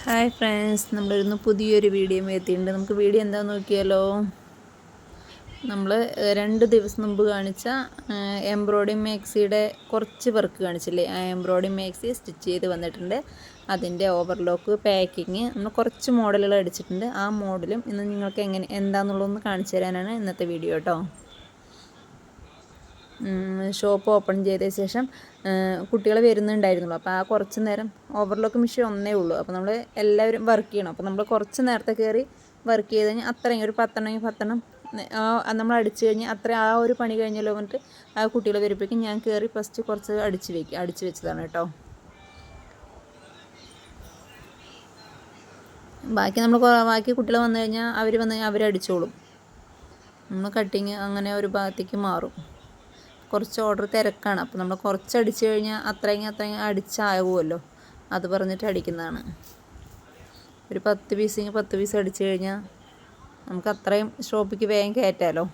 Hi friends, നമ്മളിന്ന് പുതിയൊരു video എത്തിയിട്ടുണ്ട്. നമുക്ക് വീഡിയോ എന്താണെന്ന് നോക്കിയാലോ. നമ്മൾ 2 ദിവസം മുമ്പ് കാണിച്ച എംബ്രോയ്ഡറി മാക്സിയുടെ കുറച്ച് വർക്ക് കാണിച്ചില്ലേ, ആ എംബ്രോയ്ഡറി മാക്സി സ്റ്റിച്ച് ചെയ്ത് വന്നിട്ടുണ്ട്. അതിൻ്റെ ഓവർലോക്ക് പാക്കിങ് നമ്മൾ കുറച്ച് മോഡലുകൾ അടിച്ചിട്ടുണ്ട്. ആ മോഡലും ഇന്ന് നിങ്ങൾക്ക് എന്താണെന്നുള്ളതൊന്ന് കാണിച്ചു തരാനാണ് ഇന്നത്തെ വീഡിയോ കേട്ടോ. ഷോപ്പ് ഓപ്പൺ ചെയ്ത ശേഷം കുട്ടികൾ വരുന്നുണ്ടായിരുന്നുള്ളൂ. അപ്പോൾ ആ കുറച്ച് നേരം ഓവർലോക്ക് മെഷീൻ ഒന്നേ ഉള്ളൂ. അപ്പോൾ നമ്മൾ എല്ലാവരും വർക്ക് ചെയ്യണം. അപ്പോൾ നമ്മൾ കുറച്ച് നേരത്തെ കയറി വർക്ക് ചെയ്ത് കഴിഞ്ഞാൽ അത്രയും ഒരു 10 നമ്മൾ അടിച്ച് കഴിഞ്ഞാൽ അത്ര ആ ഒരു പണി കഴിഞ്ഞല്ലോ എന്നിട്ട് ആ കുട്ടികളെ വരുമ്പോഴേക്കും ഞാൻ കയറി ഫസ്റ്റ് കുറച്ച് അടിച്ച് വെച്ചതാണ് കേട്ടോ. ബാക്കി കുട്ടികൾ വന്നു കഴിഞ്ഞാൽ അവരടിച്ചോളും. നമ്മൾ കട്ടിങ് അങ്ങനെ ഒരു ഭാഗത്തേക്ക് മാറും. കുറച്ച് ഓർഡർ തിരക്കാണ്. അപ്പോൾ നമ്മൾ കുറച്ച് അടിച്ചു കഴിഞ്ഞാൽ അത്രയും അടിച്ചാകുമല്ലോ, അത് പറഞ്ഞിട്ട് അടിക്കുന്നതാണ്. ഒരു 10 പീസ് അടിച്ചു കഴിഞ്ഞാൽ നമുക്ക് അത്രയും ഷോപ്പിക്ക് വേഗം കയറ്റാമല്ലോ.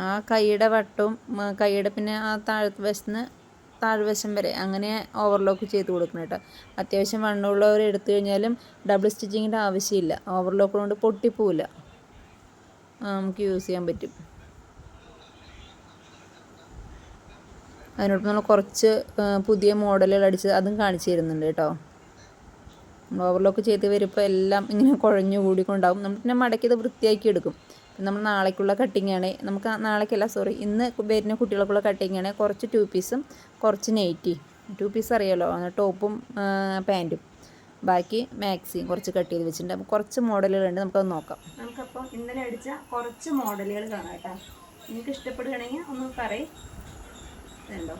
ആ കൈയുടെ വട്ടവും കൈയുടെ പിന്നെ ആ താഴ്വശം വരെ അങ്ങനെ ഓവർലോക്ക് ചെയ്ത് കൊടുക്കണം കേട്ടോ. അത്യാവശ്യം വണ്ണമുള്ളവർ എടുത്തു കഴിഞ്ഞാലും ഡബിൾ സ്റ്റിച്ചിങ്ങിൻ്റെ ആവശ്യമില്ല. ഓവർലോക്ക് കൊണ്ട് പൊട്ടിപ്പോവില്ല, നമുക്ക് യൂസ് ചെയ്യാൻ പറ്റും. അതിനോടൊപ്പം നമ്മൾ കുറച്ച് പുതിയ മോഡലുകൾ അടിച്ച് അതും കാണിച്ചു തരുന്നുണ്ട് കേട്ടോ. ഓവർലോക്ക് ചെയ്ത് വരുമ്പോൾ എല്ലാം ഇങ്ങനെ കുഴഞ്ഞു കൂടിക്കൊണ്ടാവും. നമ്മൾ പിന്നെ മടക്കിയത് വൃത്തിയാക്കി എടുക്കും. നമ്മൾ നാളേക്കുള്ള കട്ടിങ്ങാണ്, ഇന്ന് വരുന്ന കുട്ടികൾക്കുള്ള കട്ടിങ്ങാണ്. കുറച്ച് 2 പീസും കുറച്ച് നൈറ്റി. 2 പീസ് അറിയാമല്ലോ, ടോപ്പും പാൻറ്റും. ബാക്കി മാക്സിയും കുറച്ച് കട്ട് ചെയ്ത് വെച്ചിട്ടുണ്ട്. അപ്പോൾ കുറച്ച് മോഡലുകളുണ്ട്, നമുക്കത് നോക്കാം. നമുക്കപ്പോൾ ഇന്നലെ അടിച്ച കുറച്ച് മോഡലുകൾ കാണാം കേട്ടോ. നിങ്ങൾക്ക് ഇഷ്ടപ്പെടുകയാണെങ്കിൽ ഒന്ന് പറയും. ഇതുണ്ടോ,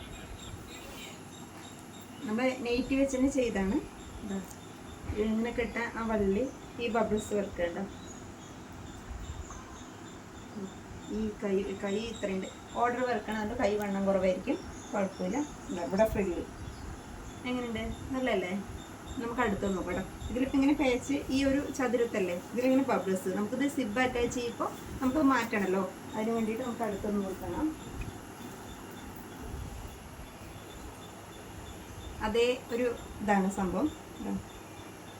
നമ്മൾ നെയ്റ്റ് വെച്ച് തന്നെ ചെയ്താണ്. ഇങ്ങനെ കിട്ട ആ വള്ളി, ഈ ബബിൾസ് വർക്ക് ഉണ്ടോ, ഈ കൈ ഇത്രയുണ്ട്. ഓർഡർ വർക്കാണ്, അതുകൊണ്ട് കൈ വണ്ണം കുറവായിരിക്കും, കുഴപ്പമില്ല. ഇവിടെ ഫ്രില്ല് എങ്ങനെയുണ്ട്, നല്ലല്ലേ. നമുക്ക് അടുത്ത് നോക്കാം. ഇതിലിപ്പോൾ ഇങ്ങനെ പേച്ച് ഈ ഒരു ചതുരത്തല്ലേ, ഇതിലിങ്ങനെ ബബിൾസ്. നമുക്കിത് സിബ് അറ്റാച്ച് ചെയ്യുമ്പോൾ നമുക്ക് മാറ്റണമല്ലോ, അതിന് വേണ്ടിയിട്ട് നമുക്ക് അടുത്തൊന്ന് നോക്കണം. അതേ ഒരു ഇതാണ് സംഭവം,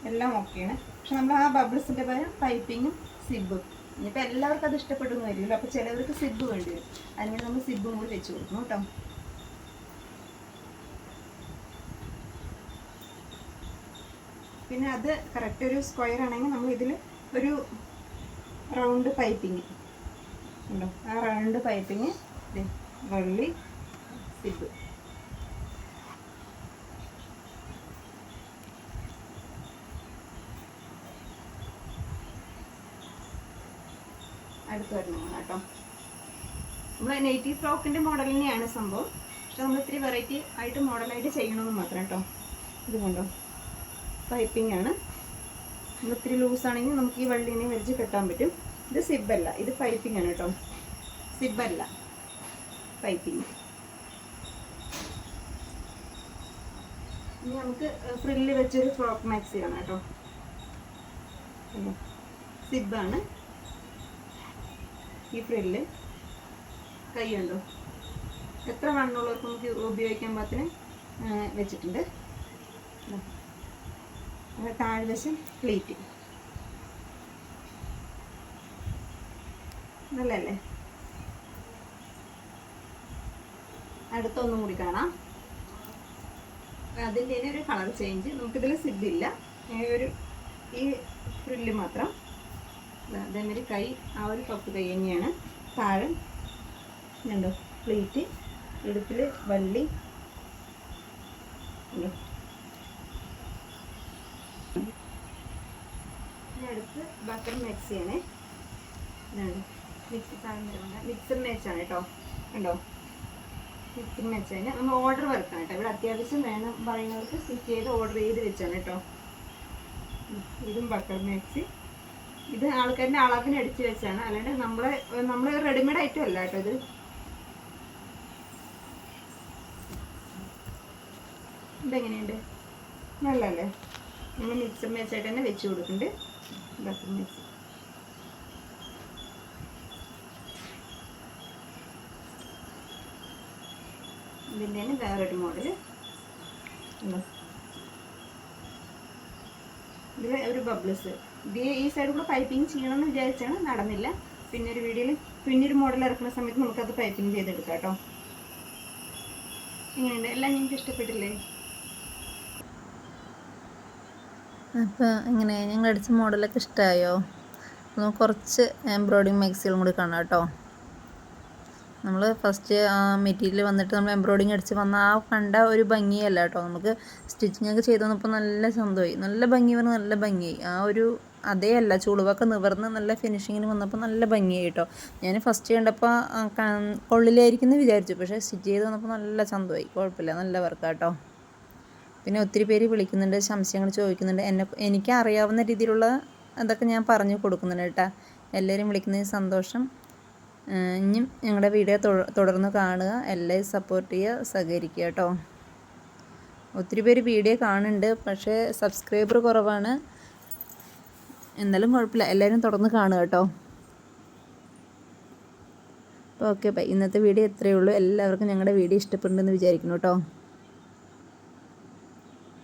എല്ലാം ഓക്കെയാണ്. പക്ഷെ നമ്മൾ ആ ബബിൾസിൻ്റെ പകരം പൈപ്പിങ്ങും സിബും. ഇനിയിപ്പോൾ എല്ലാവർക്കും അത് ഇഷ്ടപ്പെടുന്നു വരില്ലല്ലോ, അപ്പോൾ ചിലവർക്ക് സിബ് വേണ്ടി വരും. അതിനുവേണ്ടി നമ്മൾ സിബും കൂടി വെച്ച് കൊടുക്കണം കേട്ടോ. പിന്നെ അത് കറക്റ്റ് ഒരു സ്ക്വയർ ആണെങ്കിൽ നമ്മൾ ഇതിൽ ഒരു റൗണ്ട് പൈപ്പിങ് ഉണ്ടോ, ആ റൗണ്ട് പൈപ്പിങ് വള്ളി സിബ്. അടുത്ത് വരുന്നതാണ് കേട്ടോ. നമ്മൾ നെയ്റ്റി ഫ്രോക്കിൻ്റെ മോഡൽ തന്നെയാണ് സംഭവം. പക്ഷെ നമ്മൾ ഇത്തിരി വെറൈറ്റി ആയിട്ട് മോഡലായിട്ട് ചെയ്യണമെന്ന് മാത്രം കേട്ടോ. ഇത് കണ്ടോ, പൈപ്പിംഗ് ആണ്. നമ്മൾ ഇത്തിരി ലൂസാണെങ്കിൽ നമുക്ക് ഈ വള്ളീനെ വലിച്ച് കെട്ടാൻ പറ്റും. ഇത് സിബല്ല, ഇത് പൈപ്പിംഗ് ആണ് കേട്ടോ. സിബല്ല, പൈപ്പിംഗ്. ഇനി നമുക്ക് ഫ്രില്ല് വെച്ചൊരു ഫ്രോക്ക് മാക്സി ആണ് കേട്ടോ. സിബാണ് ഈ ഫ്രില്ല്. കൈയുണ്ടോ, എത്ര വണ്ണുള്ളവർക്ക് നമുക്ക് ഉപയോഗിക്കാൻ പാകത്തിന് വെച്ചിട്ടുണ്ട്. താഴ്വശം പ്ലീറ്റ്, നല്ലല്ലേ. അടുത്തൊന്നും കൂടി കാണാം. അതിൻ്റെ ഒരു കളർ ചേഞ്ച്. നമുക്കിതിൽ സിബില്ല, ഈ ഫ്രില്ല് മാത്രം. അതേമാതിരി കൈ ആ ഒരു പപ്പ് കൈ തന്നെയാണ്. താഴെ ഉണ്ടോ പ്ലീറ്റ്, ഇടുപ്പിൽ വള്ളി. അടുത്ത് ബട്ടർ മാക്സിയാണ്. മിക്സർ മാച്ചാണ് കേട്ടോ. കണ്ടോ, മിക്സർ മാച്ചാണ്. നമ്മൾ ഓർഡർ വർക്കാണ് കേട്ടോ. ഇവിടെ അത്യാവശ്യം വേണം പറയുന്നവർക്ക് സ്റ്റിച്ച് ചെയ്ത് ഓർഡർ ചെയ്ത് വെച്ചാണ് കേട്ടോ. ഇതും ബട്ടർ മാക്സി. ഇത് ആൾക്കാരുടെ അളവിന് അടിച്ച് വെച്ചാണ്, അല്ലാണ്ട് നമ്മൾ റെഡിമെയ്ഡ് ഐറ്റം അല്ല കേട്ടോ. ഇത് ഇതെങ്ങനെയുണ്ട്, നല്ലല്ലേ. നമ്മൾ മിക്സർ മാച്ചായിട്ട് തന്നെ വെച്ച് കൊടുക്കുന്നുണ്ട്. Butter mix. ഇതിൻ്റെ തന്നെ വേറൊരു മോഡൽ. ഇതിൽ ഒരു ബബ്ലസ്. ഇത് ഈ സൈഡ് കൂടെ പൈപ്പിംഗ് ചെയ്യണമെന്ന് വിചാരിച്ചാണ്, നടന്നില്ല. പിന്നെ ഒരു വീഡിയോയിൽ പിന്നൊരു മോഡൽ ഇറക്കുന്ന സമയത്ത് നമുക്കത് പൈപ്പിംഗ് ചെയ്തെടുക്കാം കേട്ടോ. എങ്ങനെയുണ്ട്? എല്ലാം നിങ്ങൾക്ക് ഇഷ്ടപ്പെട്ടില്ലേ? അപ്പോൾ ഇങ്ങനെ ഞങ്ങൾ അടിച്ച മോഡലൊക്കെ ഇഷ്ടമായോ? നമുക്ക് കുറച്ച് എംബ്രോയിഡിങ് മാക്സികളും കൂടി കാണാം കേട്ടോ. നമ്മൾ ഫസ്റ്റ് ആ മെറ്റീരിയൽ വന്നിട്ട് നമ്മൾ എംബ്രോയിഡിങ് അടിച്ച് വന്ന ആ കണ്ട ഒരു ഭംഗിയല്ല കേട്ടോ. നമുക്ക് സ്റ്റിച്ചിങ്ങൊക്കെ ചെയ്ത് വന്നപ്പോൾ നല്ല സന്തോഷമായി, നല്ല ഭംഗി പറഞ്ഞാൽ നല്ല ഭംഗിയായി. ആ ഒരു അതേ അല്ല, ചുളിവൊക്കെ നിവർന്ന് നല്ല ഫിനിഷിങ്ങിന് വന്നപ്പോൾ നല്ല ഭംഗിയായി കേട്ടോ. ഞാൻ ഫസ്റ്റ് കണ്ടപ്പോൾ കൊള്ളിലായിരിക്കും എന്ന് വിചാരിച്ചു, പക്ഷേ സ്റ്റിച്ച് ചെയ്ത് വന്നപ്പോൾ നല്ല സന്തോഷമായി. കുഴപ്പമില്ല, നല്ല വർക്കാണ് കേട്ടോ. പിന്നെ ഒത്തിരി പേര് വിളിക്കുന്നുണ്ട്, സംശയങ്ങൾ ചോദിക്കുന്നുണ്ട്. എനിക്ക് അറിയാവുന്ന രീതിയിലുള്ള അതൊക്കെ ഞാൻ പറഞ്ഞു കൊടുക്കുന്നുണ്ട് കേട്ടോ. എല്ലാവരും വിളിക്കുന്നതിന് സന്തോഷം. ഇനിയും ഞങ്ങളുടെ വീഡിയോ തുടർന്ന് കാണുക, എല്ലാവരും സപ്പോർട്ട് ചെയ്യുക, സഹകരിക്കുക കേട്ടോ. ഒത്തിരി പേര് വീഡിയോ കാണുന്നുണ്ട്, പക്ഷേ സബ്സ്ക്രൈബർ കുറവാണ്. എന്തായാലും കുഴപ്പമില്ല, എല്ലാവരും തുടർന്ന് കാണുക കേട്ടോ. അപ്പോൾ ഓക്കെ ബൈ. ഇന്നത്തെ വീഡിയോ ഇത്രയേ ഉള്ളൂ. എല്ലാവർക്കും ഞങ്ങളുടെ വീഡിയോ ഇഷ്ടപ്പെടുന്നുണ്ടെന്ന് വിചാരിക്കുന്നു കേട്ടോ.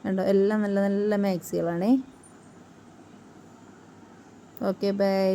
കണ്ടോ, എല്ലാം നല്ല നല്ല മാക്സികളാണേ. Okay bye.